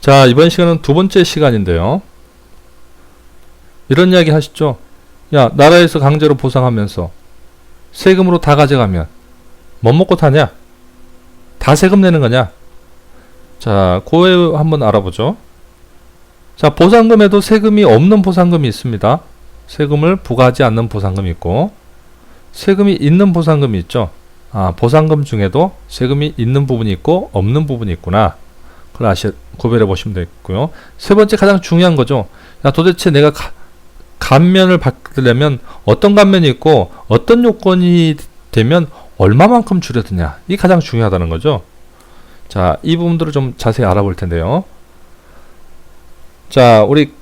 자, 이번 시간은 두 번째 시간인데요. 이런 이야기 하시죠. 야, 나라에서 강제로 보상하면서 세금으로 다 가져가면 뭐 먹고 타냐? 다 세금 내는 거냐? 자, 그거 한번 알아보죠. 자, 보상금에도 세금이 없는 보상금이 있습니다. 세금을 부과하지 않는 보상금이 있고, 세금이 있는 보상금이 있죠. 보상금 중에도 세금이 있는 부분이 있고 없는 부분이 있구나. 그걸 구별해 보시면 되겠고요. 세 번째 가장 중요한 거죠. 야, 도대체 내가 감면을 받으려면 어떤 감면이 있고 어떤 요건이 되면 얼마만큼 줄여드냐. 이게 가장 중요하다는 거죠. 자, 이 부분들을 좀 자세히 알아볼 텐데요. 자, 우리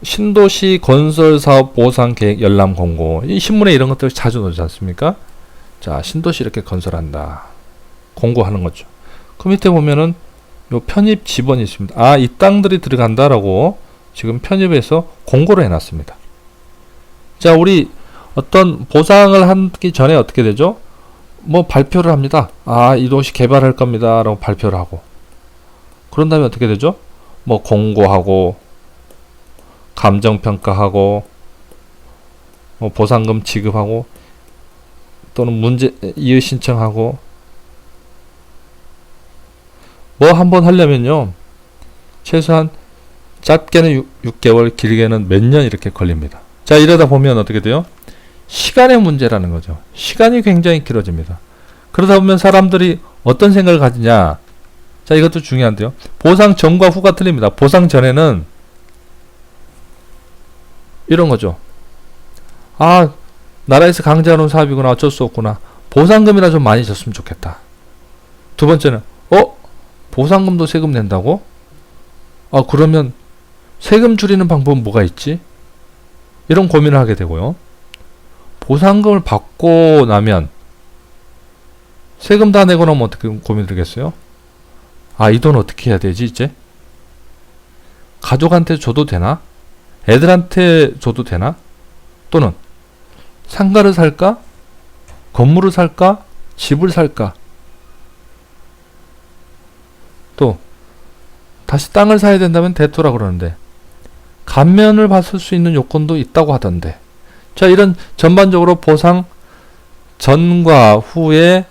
신도시 건설사업 보상계획 열람 공고, 이 신문에 이런 것들 자주 나오지 않습니까? 자, 신도시 이렇게 건설한다, 공고하는 거죠. 그 밑에 보면은 요 편입 지번이 있습니다. 이 땅들이 들어간다라고 지금 편입해서 공고를 해놨습니다. 자, 우리 어떤 보상을 하기 전에 어떻게 되죠? 뭐 발표를 합니다. 이 도시 개발할 겁니다 라고 발표를 하고, 그런 다음에 어떻게 되죠? 뭐 공고하고 감정평가하고 뭐 보상금 지급하고 또는 문제 이의 신청하고, 뭐 한번 하려면요 최소한 짧게는 6개월 길게는 몇 년 이렇게 걸립니다. 자, 이러다 보면 어떻게 돼요? 시간의 문제라는 거죠. 시간이 굉장히 길어집니다. 그러다 보면 사람들이 어떤 생각을 가지냐. 자, 이것도 중요한데요. 보상 전과 후가 틀립니다. 보상 전에는 이런 거죠. 나라에서 강제하는 사업이구나, 어쩔 수 없구나, 보상금이나 좀 많이 줬으면 좋겠다. 두 번째는 보상금도 세금 낸다고? 그러면 세금 줄이는 방법은 뭐가 있지? 이런 고민을 하게 되고요. 보상금을 받고 나면 세금 다 내고 나면 어떻게 고민 들겠어요? 이 돈 어떻게 해야 되지 이제? 가족한테 줘도 되나? 애들한테 줘도 되나? 또는 상가를 살까? 건물을 살까? 집을 살까? 또 다시 땅을 사야 된다면 대토라 그러는데 감면을 받을 수 있는 요건도 있다고 하던데. 자, 이런 전반적으로 보상 전과 후의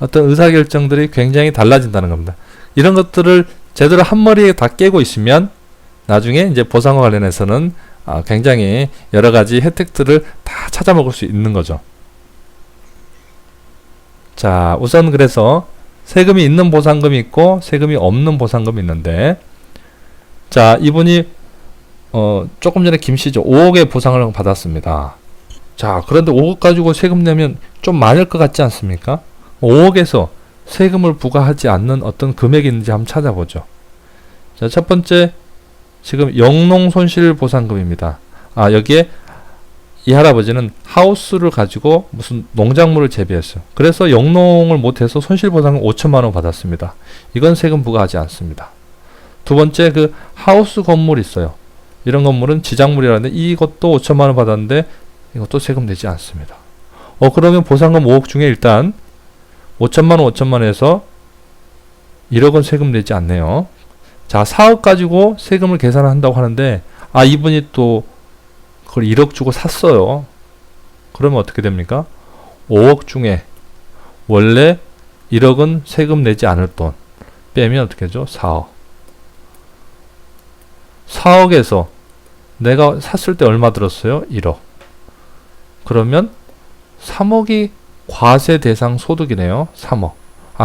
어떤 의사결정들이 굉장히 달라진다는 겁니다. 이런 것들을 제대로 한 머리에 다 깨고 있으면 나중에 이제 보상과 관련해서는 굉장히 여러 가지 혜택들을 다 찾아 먹을 수 있는 거죠. 자, 우선 그래서 세금이 있는 보상금이 있고 세금이 없는 보상금이 있는데, 자, 이분이 조금 전에 김씨죠. 5억의 보상을 받았습니다. 자, 그런데 5억 가지고 세금 내면 좀 많을 것 같지 않습니까? 5억에서 세금을 부과하지 않는 어떤 금액이 있는지 한번 찾아보죠. 자, 첫 번째 지금 영농 손실 보상금입니다. 여기에 이 할아버지는 하우스를 가지고 무슨 농작물을 재배했어요. 그래서 영농을 못해서 손실 보상금 5천만 원 받았습니다. 이건 세금 부과하지 않습니다. 두 번째, 그 하우스 건물 있어요. 이런 건물은 지작물이라는데 이것도 5천만 원 받았는데 이것도 세금 내지 않습니다. 그러면 보상금 5억 중에 일단 5천만 원 5천만 원에서 1억 원 세금 내지 않네요. 자, 4억 가지고 세금을 계산을 한다고 하는데 이분이 또 그걸 1억 주고 샀어요. 그러면 어떻게 됩니까? 5억 중에 원래 1억은 세금 내지 않을 돈 빼면 어떻게 되죠? 4억. 4억에서 내가 샀을 때 얼마 들었어요? 1억. 그러면 3억이 과세 대상 소득이네요. 3억.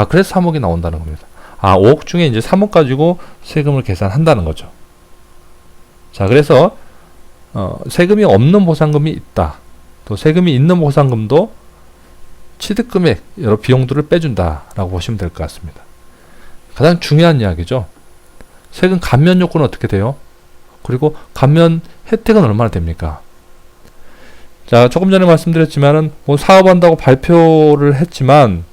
그래서 3억이 나온다는 겁니다. 5억 중에 이제 3억 가지고 세금을 계산한다는 거죠. 자, 그래서 세금이 없는 보상금이 있다. 또 세금이 있는 보상금도 취득금액 여러 비용들을 빼준다라고 보시면 될 것 같습니다. 가장 중요한 이야기죠. 세금 감면 요건은 어떻게 돼요? 그리고 감면 혜택은 얼마나 됩니까? 자, 조금 전에 말씀드렸지만은 뭐 사업한다고 발표를 했지만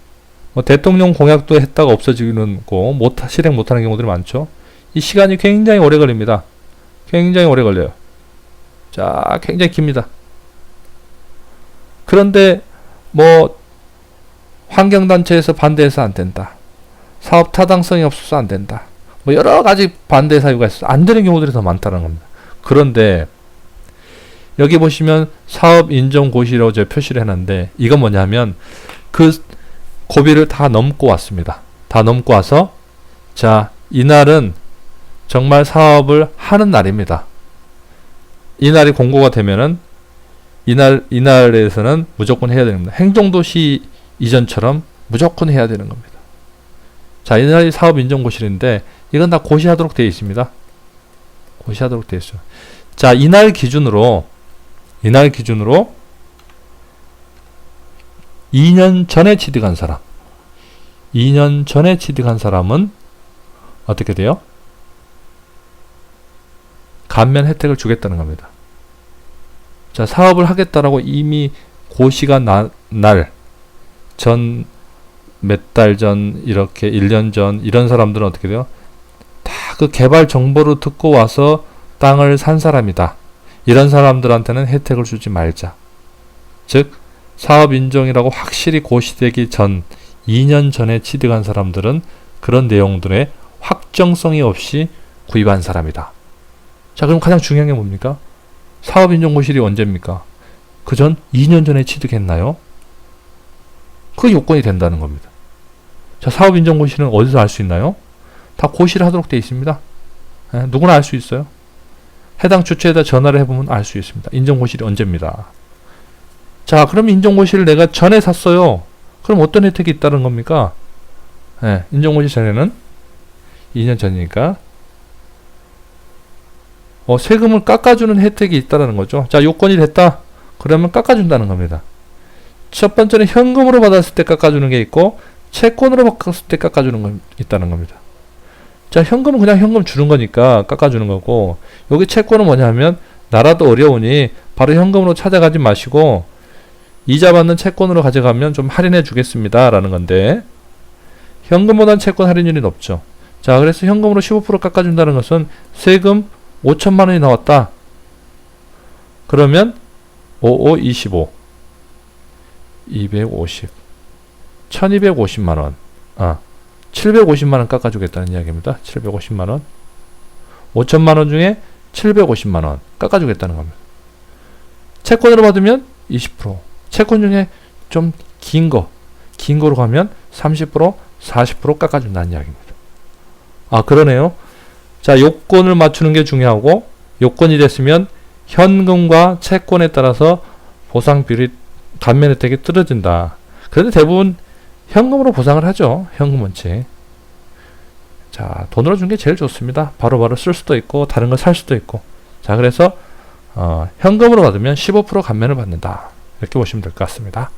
대통령 공약도 했다가 없어지는 거 실행 못하는 경우들이 많죠. 이 시간이 굉장히 오래 걸립니다. 굉장히 오래 걸려요. 자, 굉장히 깁니다. 그런데 뭐 환경단체에서 반대해서 안 된다, 사업 타당성이 없어서 안 된다, 뭐 여러 가지 반대 사유가 있어서 안 되는 경우들이 더 많다는 겁니다. 그런데 여기 보시면 사업 인정 고시라고 제가 표시를 해놨는데 이건 뭐냐면 그 고비를 다 넘고 왔습니다. 다 넘고 와서 자, 이날은 정말 사업을 하는 날입니다. 이날이 공고가 되면은 이날에서는 무조건 해야 됩니다. 행정도시 이전처럼 무조건 해야 되는 겁니다. 자, 이날이 사업 인정 고시인데 이건 다 고시하도록 되어 있습니다. 고시하도록 되어 있어요. 자, 이날 기준으로 2년 전에 취득한 사람, 2년 전에 취득한 사람은 어떻게 돼요? 감면 혜택을 주겠다는 겁니다. 자, 사업을 하겠다라고 이미 고시가 몇 달 전, 이렇게 1년 전, 이런 사람들은 어떻게 돼요? 다 그 개발 정보를 듣고 와서 땅을 산 사람이다. 이런 사람들한테는 혜택을 주지 말자. 즉, 사업 인정이라고 확실히 고시되기 전, 2년 전에 취득한 사람들은 그런 내용들에 확정성이 없이 구입한 사람이다. 자, 그럼 가장 중요한 게 뭡니까? 사업 인정 고시일이 언제입니까? 그 전 2년 전에 취득했나요? 그 요건이 된다는 겁니다. 자, 사업 인정 고시는 어디서 알 수 있나요? 다 고시를 하도록 되어 있습니다. 누구나 알 수 있어요. 해당 주체에다 전화를 해보면 알 수 있습니다. 인정 고시일이 언제입니다. 자, 그럼 인정 고시를 내가 전에 샀어요. 그럼 어떤 혜택이 있다는 겁니까? 인정 고시 전에는 2년 전이니까 세금을 깎아주는 혜택이 있다는 거죠. 자, 요건이 됐다. 그러면 깎아준다는 겁니다. 첫 번째는 현금으로 받았을 때 깎아주는 게 있고 채권으로 받았을 때 깎아주는 거 있다는 겁니다. 자, 현금은 그냥 현금 주는 거니까 깎아주는 거고, 여기 채권은 뭐냐면 나라도 어려우니 바로 현금으로 찾아가지 마시고 이자 받는 채권으로 가져가면 좀 할인해 주겠습니다 라는 건데, 현금보다는 채권 할인율이 높죠. 자, 그래서 현금으로 15% 깎아준다는 것은 세금 5천만 원이 나왔다. 그러면 5525 250 1250만 원 750만 원 깎아주겠다는 이야기입니다. 750만 원 5천만 원 중에 750만 원 깎아주겠다는 겁니다. 채권으로 받으면 20%, 채권 중에 좀 긴 거로 가면 30%, 40% 깎아준다는 이야기입니다. 그러네요. 자, 요건을 맞추는 게 중요하고, 요건이 됐으면 현금과 채권에 따라서 보상 비율이 감면 혜택이 떨어진다. 그런데 대부분 현금으로 보상을 하죠. 현금 원칙. 자, 돈으로 준 게 제일 좋습니다. 바로바로 쓸 수도 있고 다른 걸 살 수도 있고. 자, 그래서 현금으로 받으면 15% 감면을 받는다. 이렇게 보시면 될 것 같습니다.